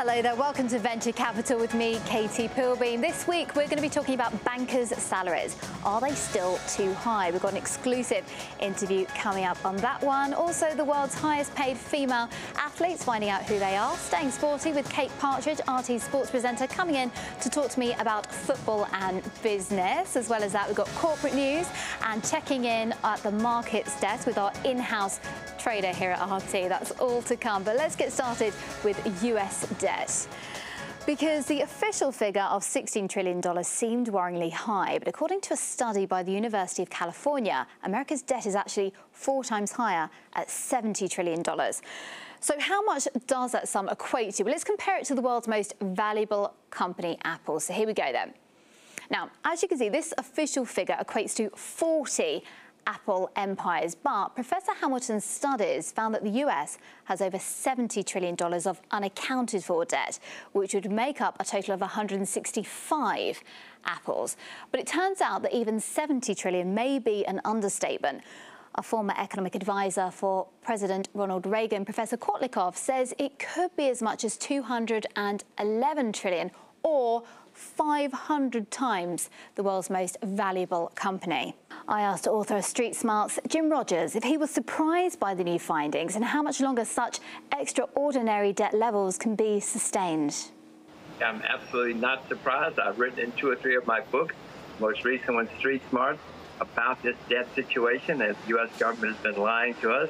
Hello there, welcome to Venture Capital with me, Katie Pilbeam. This week we're going to be talking about bankers' salaries. Are they still too high? We've got an exclusive interview coming up on that one. Also, the world's highest paid female athletes, finding out who they are. Staying sporty with Kate Partridge, RT sports presenter, coming in to talk to me about football and business. As well as that, we've got corporate news and checking in at the markets desk with our in-house trader here at RT. That's all to come. But let's get started with US debt. Because the official figure of $16 trillion seemed worryingly high, but according to a study by the University of California, America's debt is actually 4 times higher at $70 trillion. So how much does that sum equate to? Well, let's compare it to the world's most valuable company, Apple. So here we go then. Now, as you can see, this official figure equates to 40 Apple empires, but Professor Hamilton's studies found that the US has over $70 trillion of unaccounted for debt, which would make up a total of 165 Apples. But it turns out that even 70 trillion may be an understatement. A former economic advisor for President Ronald Reagan, Professor Kotlikoff, says it could be as much as 211 trillion, or 500 times the world's most valuable company. I asked author of Street Smart's Jim Rogers if he was surprised by the new findings and how much longer such extraordinary debt levels can be sustained. I'm absolutely not surprised. I've written in 2 or 3 of my books, most recent one, Street Smart, about this debt situation. As the U.S. government has been lying to us,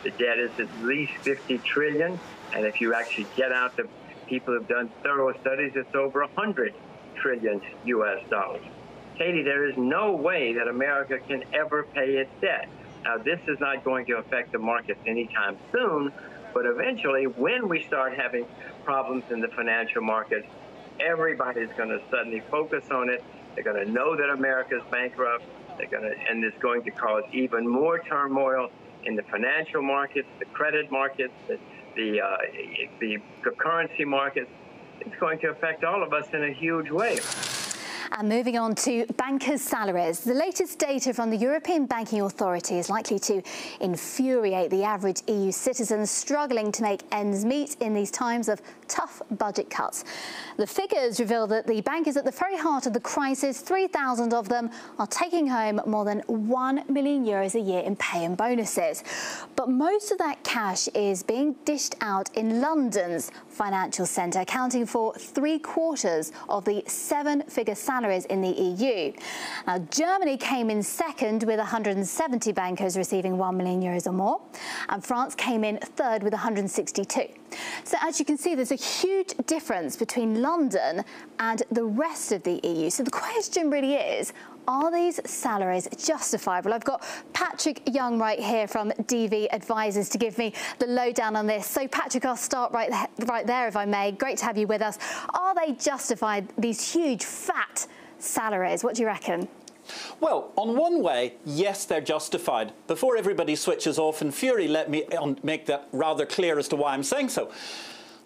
the debt is at least 50 trillion, and if you actually get out the people who have done thorough studies, it's over 100 trillion U.S. dollars. Katie, there is no way that America can ever pay its debt. Now, this is not going to affect the markets anytime soon, but eventually, when we start having problems in the financial markets, everybody's going to suddenly focus on it. They're going to know that America's bankrupt. And it's going to cause even more turmoil in the financial markets, the credit markets, the currency markets. It's going to affect all of us in a huge way. And moving on to bankers' salaries. The latest data from the European Banking Authority is likely to infuriate the average EU citizen struggling to make ends meet in these times of tough budget cuts. The figures reveal that the bankers at the very heart of the crisis, 3,000 of them, are taking home more than €1 million a year in pay and bonuses. But most of that cash is being dished out in London's financial centre, accounting for 3/4 of the 7-figure salaries in the EU. Now, Germany came in second with 170 bankers receiving €1 million or more, and France came in third with 162. So as you can see, there's a huge difference between London and the rest of the EU. So the question really is, are these salaries justifiable? I've got Patrick Young right here from DV Advisors to give me the lowdown on this. So Patrick, I'll start right there if I may. Great to have you with us. Are they justified, these huge fat salaries? What do you reckon? Well, on one way, yes, they're justified. Before everybody switches off in fury, let me make that rather clear as to why I'm saying so.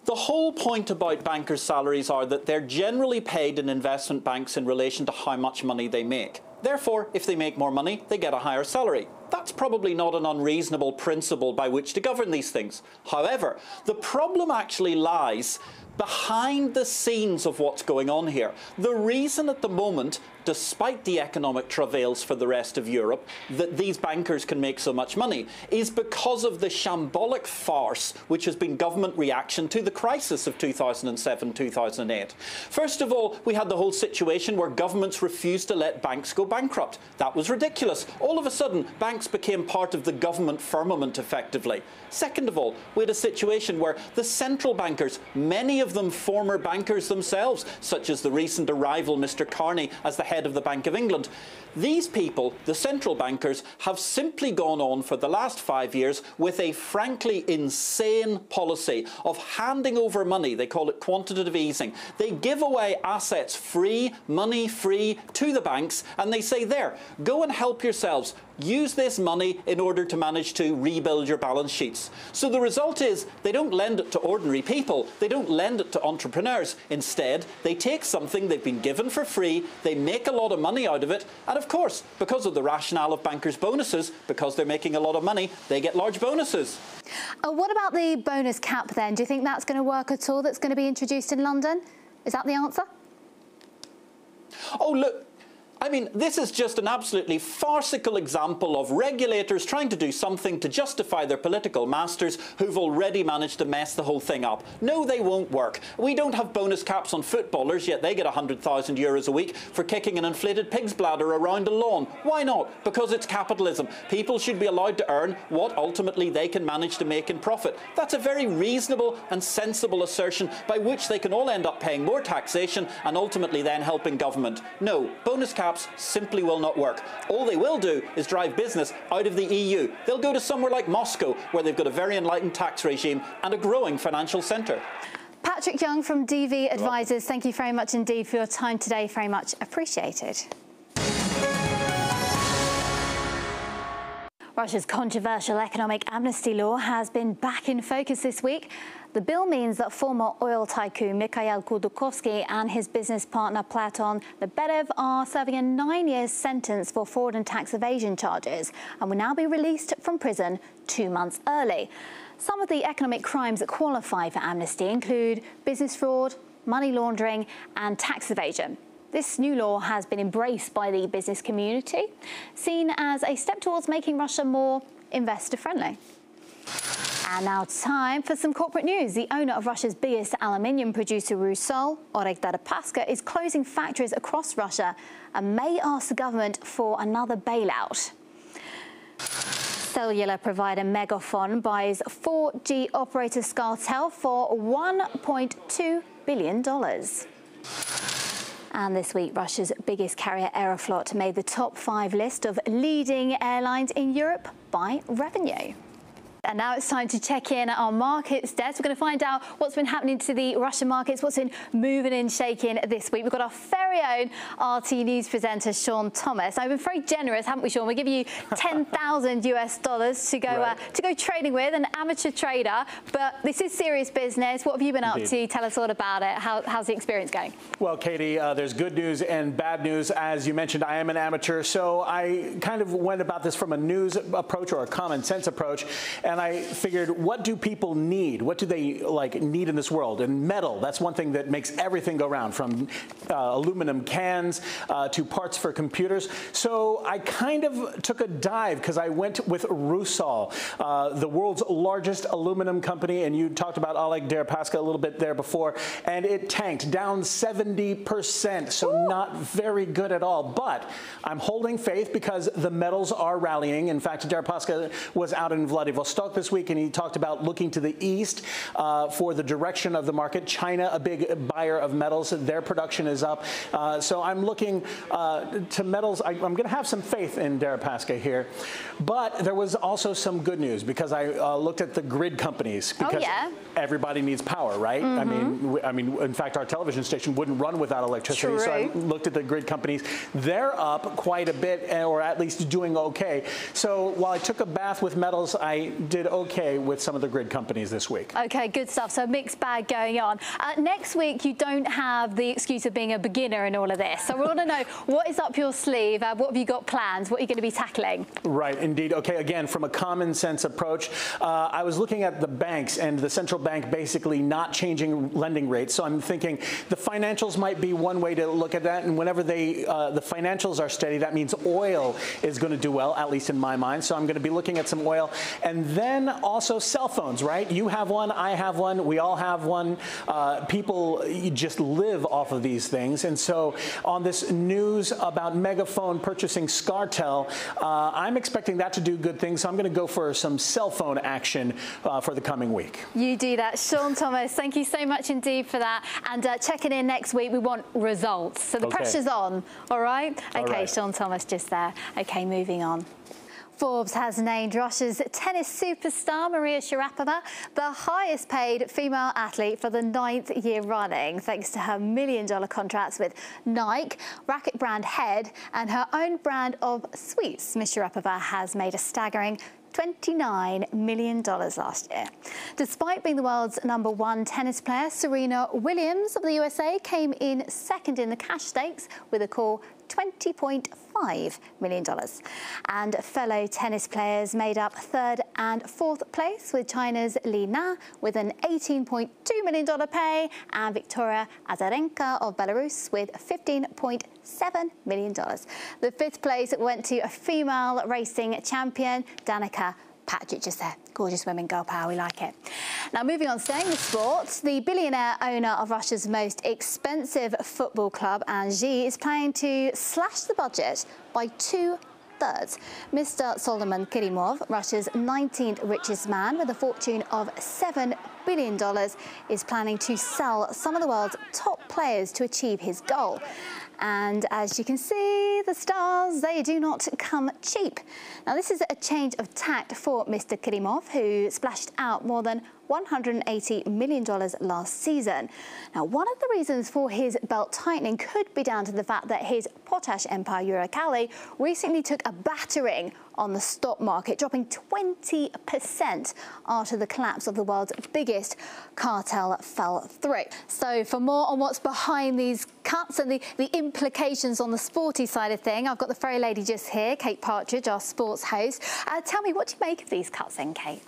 The whole point about bankers' salaries are that they're generally paid in investment banks in relation to how much money they make. Therefore, if they make more money, they get a higher salary. That's probably not an unreasonable principle by which to govern these things. However, the problem actually lies behind the scenes of what's going on here. The reason at the moment, despite the economic travails for the rest of Europe, that these bankers can make so much money is because of the shambolic farce which has been government reaction to the crisis of 2007-2008. First of all, we had the whole situation where governments refused to let banks go bankrupt. That was ridiculous. All of a sudden, banks became part of the government firmament effectively. Second of all, we had a situation where the central bankers, many of them former bankers themselves, such as the recent arrival Mr. Carney as the head of the Bank of England. These people, the central bankers, have simply gone on for the last 5 years with a frankly insane policy of handing over money. They call it quantitative easing. They give away assets free, money free to the banks, and they say, there, go and help yourselves. Use this money in order to manage to rebuild your balance sheets. So the result is they don't lend it to ordinary people. They don't lend it to entrepreneurs. Instead, they take something they've been given for free, they make a lot of money out of it, and of course, because of the rationale of bankers' bonuses, because they're making a lot of money, they get large bonuses. What about the bonus cap then? Do you think that's going to work at all, that's going to be introduced in London? Is that the answer? Oh, look. I mean, this is just an absolutely farcical example of regulators trying to do something to justify their political masters who've already managed to mess the whole thing up. No, they won't work. We don't have bonus caps on footballers, yet they get €100,000 a week for kicking an inflated pig's bladder around a lawn. Why not? Because it's capitalism. People should be allowed to earn what ultimately they can manage to make in profit. That's a very reasonable and sensible assertion by which they can all end up paying more taxation and ultimately then helping government. No, bonus caps simply will not work. All they will do is drive business out of the EU. They'll go to somewhere like Moscow, where they've got a very enlightened tax regime and a growing financial centre. Patrick Young from DV Advisors, thank you very much indeed for your time today. Very much appreciated. Russia's controversial economic amnesty law has been back in focus this week. The bill means that former oil tycoon Mikhail Khodorkovsky and his business partner Platon Lebedev are serving a 9-year sentence for fraud and tax evasion charges and will now be released from prison 2 months early. Some of the economic crimes that qualify for amnesty include business fraud, money laundering and tax evasion. This new law has been embraced by the business community, seen as a step towards making Russia more investor-friendly. And now time for some corporate news. The owner of Russia's biggest aluminium producer, Rusal, Oleg Deripaska, is closing factories across Russia and may ask the government for another bailout. Cellular provider Megafon buys 4G operator ScarTel for $1.2 billion. And this week, Russia's biggest carrier, Aeroflot, made the top 5 list of leading airlines in Europe by revenue. And now it's time to check in at our markets desk. We're going to find out what's been happening to the Russian markets, what's been moving and shaking this week. We've got our very own RT News presenter, Sean Thomas. I've been very generous, haven't we, Sean? We're giving you $10,000 to go trading with, an amateur trader. But this is serious business. What have you been up to? Tell us all about it. How's the experience going? Well, Katie, there's good news and bad news. As you mentioned, I am an amateur, so I kind of went about this from a news approach or a common sense approach. And I figured, what do people need? What do they need in this world? And metal, that's one thing that makes everything go round, from aluminum cans to parts for computers. So I kind of took a dive because I went with Rusal, the world's largest aluminum company. And you talked about Oleg Deripaska a little bit there before. And it tanked down 70%. So not very good at all. But I'm holding faith because the metals are rallying. In fact, Deripaska was out in Vladivostok this week, and he talked about looking to the east for the direction of the market. China, a big buyer of metals, their production is up. So I'm looking to metals. I'm going to have some faith in Deripaska here. But there was also some good news because I looked at the grid companies because everybody needs power, right? I mean, in fact, our television station wouldn't run without electricity. True. So I looked at the grid companies. They're up quite a bit, or at least doing okay. So while I took a bath with metals, I did okay with some of the grid companies this week. Okay, good stuff. So mixed bag going on. Next week, you don't have the excuse of being a beginner in all of this. So we want to know what is up your sleeve. What have you got planned? What are you going to be tackling? Right, indeed. Okay, again, from a common sense approach, I was looking at the banks and the central bank basically not changing lending rates. So I'm thinking the financials might be one way to look at that. And whenever the financials are steady, that means oil is going to do well, at least in my mind. So I'm going to be looking at some oil. And then also cell phones, right? You have one, I have one, we all have one. People just live off of these things. And so on this news about Megaphone purchasing ScarTel, I'm expecting that to do good things. So I'm going to go for some cell phone action for the coming week. You do that. Sean Thomas, thank you so much indeed for that. And checking in next week, we want results. So the pressure's on, all right? Okay, Sean Thomas just there. Okay, moving on. Forbes has named Russia's tennis superstar Maria Sharapova the highest paid female athlete for the 9th year running, thanks to her $1 million contracts with Nike, racket brand Head, and her own brand of sweets. Ms. Sharapova has made a staggering $29 million last year. Despite being the world's #1 tennis player, Serena Williams of the USA came in second in the cash stakes with a cool $20.5 million. And fellow tennis players made up third and fourth place, with China's Li Na with an $18.2 million pay and Victoria Azarenka of Belarus with $15.7 million. The fifth place went to a female racing champion, Danica Patrick, just there. Gorgeous women, girl power, we like it. Now, moving on, staying with sports, the billionaire owner of Russia's most expensive football club, Anzhi, is planning to slash the budget by 2/3. Mr. Solomon Kerimov, Russia's 19th richest man with a fortune of $7 billion, is planning to sell some of the world's top players to achieve his goal. And as you can see, the stars, they do not come cheap. Now, this is a change of tact for Mr. Kerimov, who splashed out more than $180 million last season. Now, one of the reasons for his belt tightening could be down to the fact that his potash empire, Uralkali, recently took a battering on the stock market, dropping 20% after the collapse of the world's biggest cartel fell through. So for more on what's behind these cuts and the implications on the sporty side of thing, I've got the fairy lady just here, Kate Partridge, our sports host. Tell me, what do you make of these cuts then, Kate?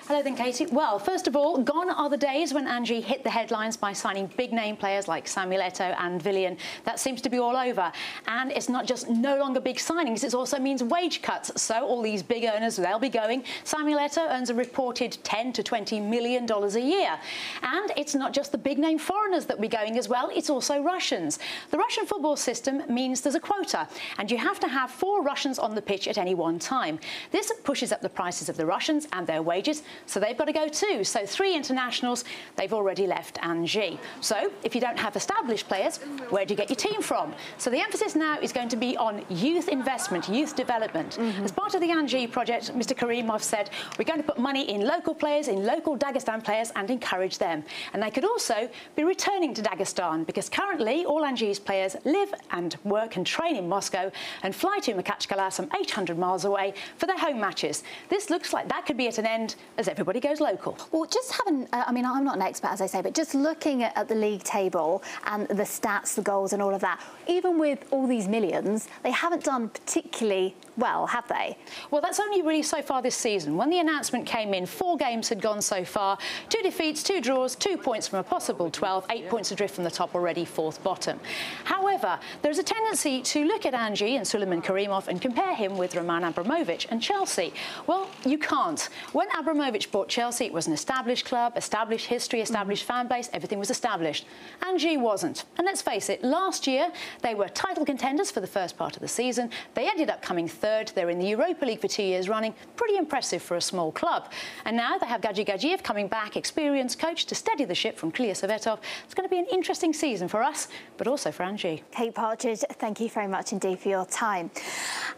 Hello then, Katie. Well, first of all, gone are the days when Anzhi hit the headlines by signing big-name players like Samuel Eto'o and Willian. That seems to be all over. And it's not just no longer big signings, it also means wage cuts. So all these big earners, they'll be going. Samuel Eto'o earns a reported $10 to $20 million a year. And it's not just the big-name foreigners that will be going as well, it's also Russians. The Russian football system means there's a quota, and you have to have 4 Russians on the pitch at any one time. This pushes up the prices of the Russians and their wages, so they've got to go too. So 3 internationals, they've already left Anzhi. So if you don't have established players, where do you get your team from? So the emphasis now is going to be on youth investment, youth development. As part of the Anzhi project, Mr. Kerimov said, we're going to put money in local players, in local Dagestan players, and encourage them. And they could also be returning to Dagestan, because currently all Anzhi's players live and work and train in Moscow and fly to Makhachkala, some 800 miles away, for their home matches. This looks like that could be at an end as everybody goes local. Well, just having, I mean, I'm not an expert, as I say, but just looking at the league table and the stats, the goals and all of that, even with all these millions, they haven't done particularly well, have they? Well, that's only really so far this season. When the announcement came in, 4 games had gone so far, 2 defeats, 2 draws, 2 points from a possible 12, 8 points adrift from the top, already 4th bottom. However, there's a tendency to look at Anzhi and Suleiman Kerimov and compare him with Roman Abramovich and Chelsea. Well, you can't. When Abramovich bought Chelsea, it was an established club, established history, established fan base, everything was established. Anzhi wasn't. And let's face it, last year they were title contenders for the first part of the season. They ended up coming 3rd. They're in the Europa League for 2 years running. Pretty impressive for a small club. And now they have Gadji Gadjiev coming back, experienced coach, to steady the ship from Kliya Sovetov. It's going to be an interesting season for us, but also for Anzhi. Kate Partridge, thank you very much indeed for your time.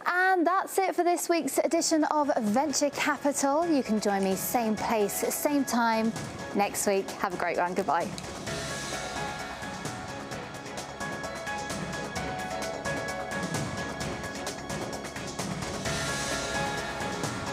And that's it for this week's edition of Venture Capital. You can join me same place, same time next week. Have a great one. Goodbye.